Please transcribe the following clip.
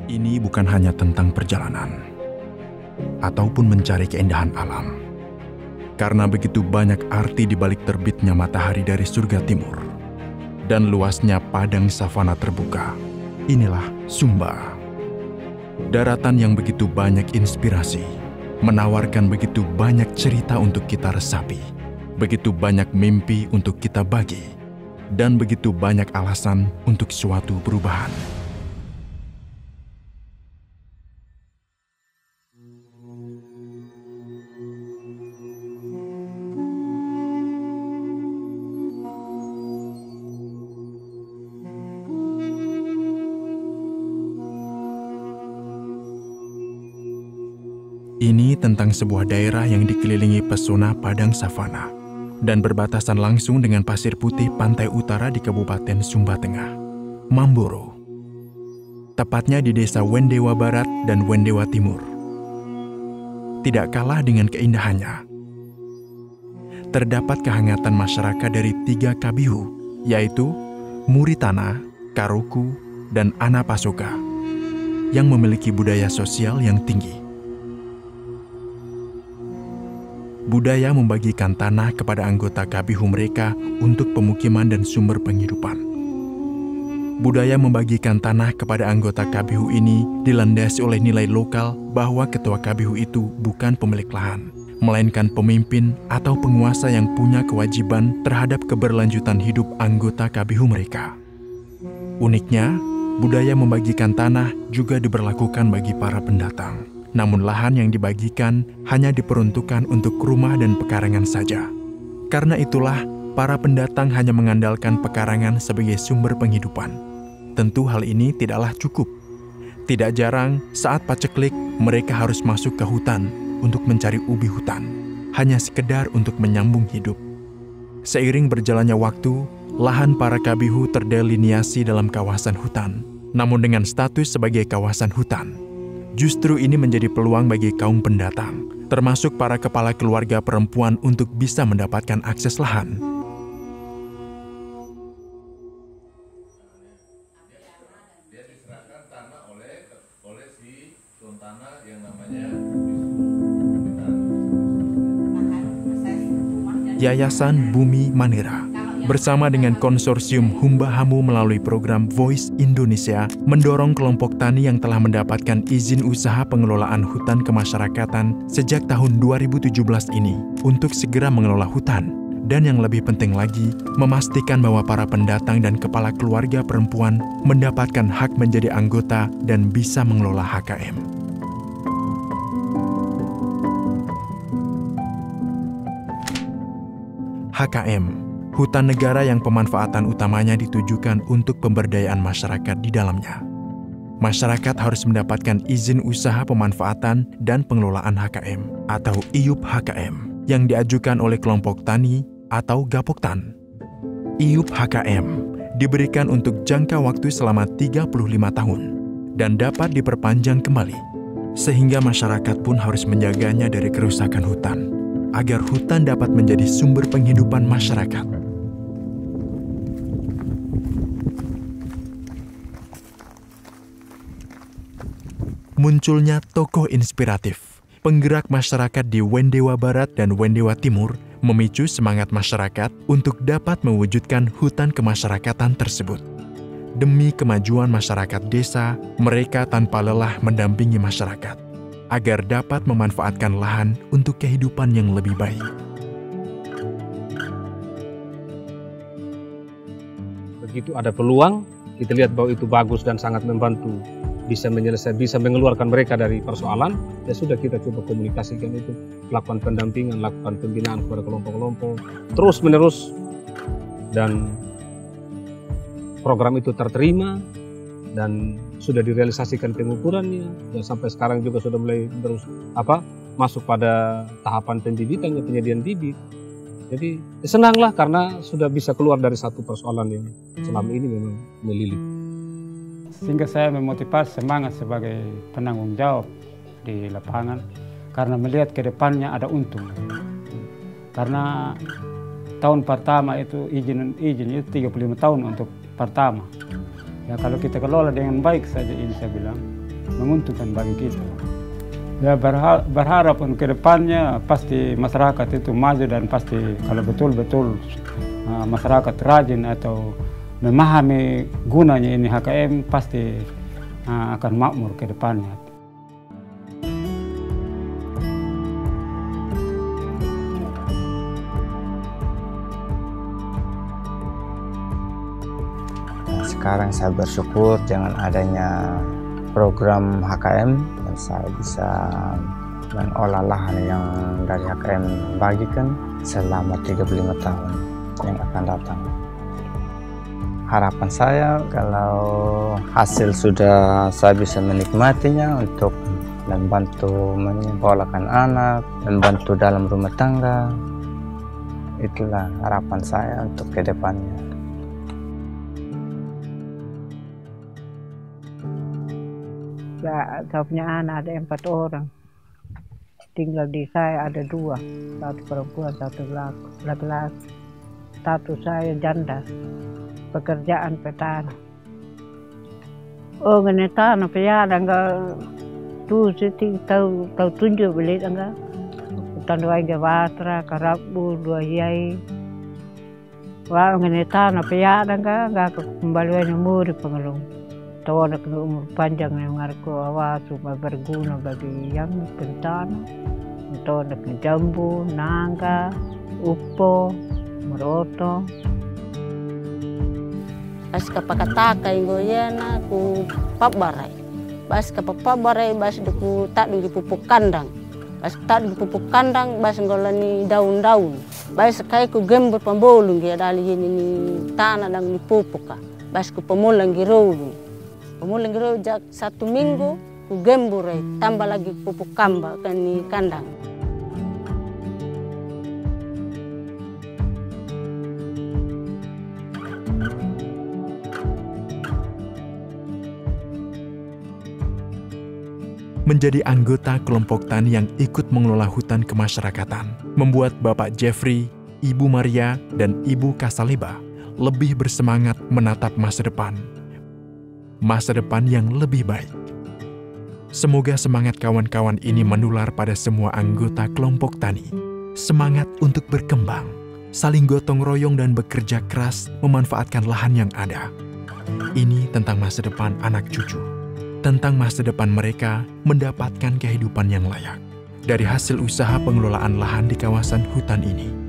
Ini bukan hanya tentang perjalanan ataupun mencari keindahan alam. Karena begitu banyak arti di balik terbitnya matahari dari surga timur dan luasnya padang savana terbuka. Inilah Sumba. Daratan yang begitu banyak inspirasi, menawarkan begitu banyak cerita untuk kita resapi, begitu banyak mimpi untuk kita bagi, dan begitu banyak alasan untuk suatu perubahan. Ini tentang sebuah daerah yang dikelilingi pesona padang savana dan berbatasan langsung dengan pasir putih pantai utara di Kabupaten Sumba Tengah, Mamboro. Tepatnya di desa Wendewa Barat dan Wendewa Timur. Tidak kalah dengan keindahannya, terdapat kehangatan masyarakat dari 3 kabihu, yaitu Muritana, Karuku, dan Anapasoka, yang memiliki budaya sosial yang tinggi. Budaya membagikan tanah kepada anggota kabihu mereka untuk pemukiman dan sumber penghidupan. Budaya membagikan tanah kepada anggota kabihu ini dilandasi oleh nilai lokal bahwa ketua kabihu itu bukan pemilik lahan, melainkan pemimpin atau penguasa yang punya kewajiban terhadap keberlanjutan hidup anggota kabihu mereka. Uniknya, budaya membagikan tanah juga diberlakukan bagi para pendatang. Namun lahan yang dibagikan hanya diperuntukkan untuk rumah dan pekarangan saja. Karena itulah, para pendatang hanya mengandalkan pekarangan sebagai sumber penghidupan. Tentu hal ini tidaklah cukup. Tidak jarang, saat paceklik, mereka harus masuk ke hutan untuk mencari ubi hutan, hanya sekedar untuk menyambung hidup. Seiring berjalannya waktu, lahan para kabihu terdeliniasi dalam kawasan hutan, namun dengan status sebagai kawasan hutan. Justru ini menjadi peluang bagi kaum pendatang, termasuk para kepala keluarga perempuan untuk bisa mendapatkan akses lahan. Yayasan Bumi Manira bersama dengan konsorsium Humba Hamu melalui program Voice Indonesia mendorong kelompok tani yang telah mendapatkan izin usaha pengelolaan hutan kemasyarakatan sejak tahun 2017 ini untuk segera mengelola hutan. Dan yang lebih penting lagi, memastikan bahwa para pendatang dan kepala keluarga perempuan mendapatkan hak menjadi anggota dan bisa mengelola HKM. HKM, hutan negara yang pemanfaatan utamanya ditujukan untuk pemberdayaan masyarakat di dalamnya. Masyarakat harus mendapatkan izin usaha pemanfaatan dan pengelolaan HKM atau IUP HKM yang diajukan oleh kelompok tani atau Gapoktan. IUP HKM diberikan untuk jangka waktu selama 35 tahun dan dapat diperpanjang kembali, sehingga masyarakat pun harus menjaganya dari kerusakan hutan, agar hutan dapat menjadi sumber penghidupan masyarakat. Munculnya tokoh inspiratif, penggerak masyarakat di Wendewa Barat dan Wendewa Timur memicu semangat masyarakat untuk dapat mewujudkan hutan kemasyarakatan tersebut. Demi kemajuan masyarakat desa, mereka tanpa lelah mendampingi masyarakat agar dapat memanfaatkan lahan untuk kehidupan yang lebih baik. Begitu ada peluang, kita lihat bahwa itu bagus dan sangat membantu, bisa mengeluarkan mereka dari persoalan, ya sudah kita coba komunikasikan itu, lakukan pendampingan, lakukan pembinaan kepada kelompok-kelompok, terus menerus, dan program itu terterima dan sudah direalisasikan pengukurannya, dan sampai sekarang juga sudah mulai masuk pada tahapan pembibitan, penyediaan bibit. Jadi senanglah karena sudah bisa keluar dari satu persoalan yang selama ini memang melilit. Sehingga saya memotivasi semangat sebagai penanggung jawab di lapangan karena melihat ke depannya ada untung. Karena tahun pertama itu izin itu 35 tahun untuk pertama. Ya kalau kita kelola dengan baik saja ini saya bilang, menguntungkan bagi kita. Ya berharap untuk kedepannya pasti masyarakat itu maju dan pasti kalau betul-betul masyarakat rajin atau memahami gunanya ini HKM pasti akan makmur ke depannya. Sekarang saya bersyukur dengan adanya program HKM dan saya bisa mengolah lahan yang dari HKM bagikan selama 35 tahun yang akan datang. Harapan saya kalau hasil sudah saya bisa menikmatinya untuk membantu menyekolahkan anak, membantu dalam rumah tangga. Itulah harapan saya untuk kedepannya. Saya punya anak ada 4 orang. Tinggal di saya ada 2, 1 perempuan, 1 laki-laki. Status saya janda, pekerjaan petani. Oh, ngene tanah peyada enggak tu siti tahu tunjuk beli enggak. Tandu aja batra, karabu, 2 yai. Wah, ngene tanah peyada enggak kembalian umur pengelung. Tahu nak umur panjang yang ngarko awas supaya berguna bagi yang pentana. Tahu nak jambu, nangka, upo, meroto. Bas kapakataka ingoyana ku pabarai. Bas kapabarai bas ku tak di pupuk kandang. Bas tak di pupuk kandang bas ngolani daun-daun. Bas kai ku gembur pambolung ya dali ini tanah dan ni pupuk. Bas ku pemulang girou. Pemulang girou jak 1 minggu ku gembur tambah lagi pupuk kamba kan ni kandang. Menjadi anggota kelompok tani yang ikut mengelola hutan kemasyarakatan membuat Bapak Jeffrey, Ibu Maria, dan Ibu Kasaleba lebih bersemangat menatap masa depan. Masa depan yang lebih baik. Semoga semangat kawan-kawan ini menular pada semua anggota kelompok tani. Semangat untuk berkembang, saling gotong royong dan bekerja keras memanfaatkan lahan yang ada. Ini tentang masa depan anak cucu. Tentang masa depan mereka mendapatkan kehidupan yang layak dari hasil usaha pengelolaan lahan di kawasan hutan ini.